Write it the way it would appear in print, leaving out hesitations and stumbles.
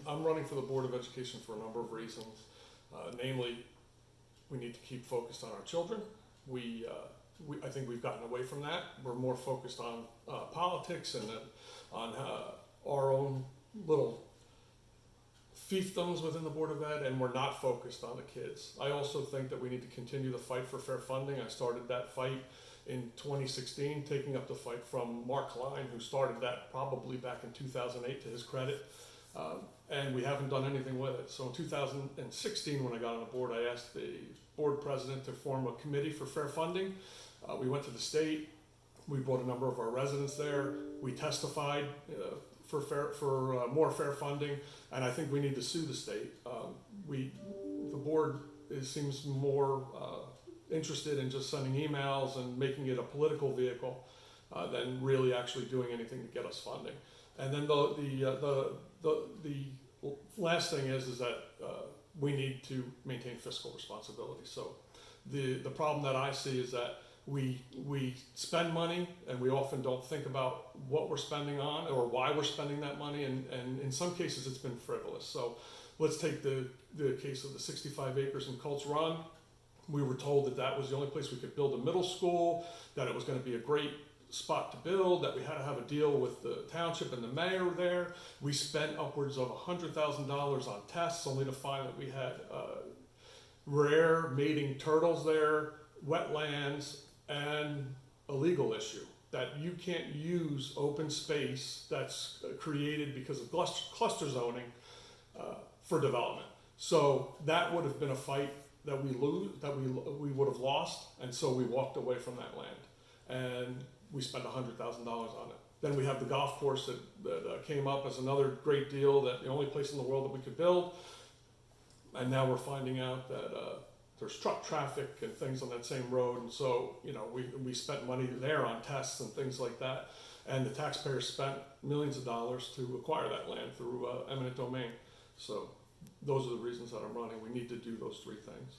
I'm running for the Board of Education for a number of reasons. Namely, we need to keep focused on our children. I think we've gotten away from that. We're more focused on politics and on our own little fiefdoms within the Board of Ed, and we're not focused on the kids. I also think that we need to continue the fight for fair funding. I started that fight in 2016, taking up the fight from Mark Klein, who started that probably back in 2008 to his credit. And we haven't done anything with it. So in 2016, when I got on the board, I asked the board president to form a committee for fair funding. We went to the state. We brought a number of our residents there. We testified for more fair funding, and I think we need to sue the state. The board seems more interested in just sending emails and making it a political vehicle than really actually doing anything to get us funding. And then the last thing is that we need to maintain fiscal responsibility. So the problem that I see is that we spend money and we often don't think about what we're spending on or why we're spending that money, and in some cases it's been frivolous. So let's take the case of the 65 acres in Colts Run. We were told that that was the only place we could build a middle school, that it was going to be a great spot to build, that we had to have a deal with the township and the mayor there. We spent upwards of $100,000 on tests only to find that we had rare mating turtles there, wetlands, and a legal issue that you can't use open space that's created because of cluster zoning for development. So that would have been a fight that we would have lost, and so we walked away from that land. And we spent $100,000 on it. Then we have the golf course that came up as another great deal, that the only place in the world that we could build. And now we're finding out that there's truck traffic and things on that same road. And so, we spent money there on tests and things like that. And the taxpayers spent millions of dollars to acquire that land through eminent domain. So those are the reasons that I'm running. We need to do those three things.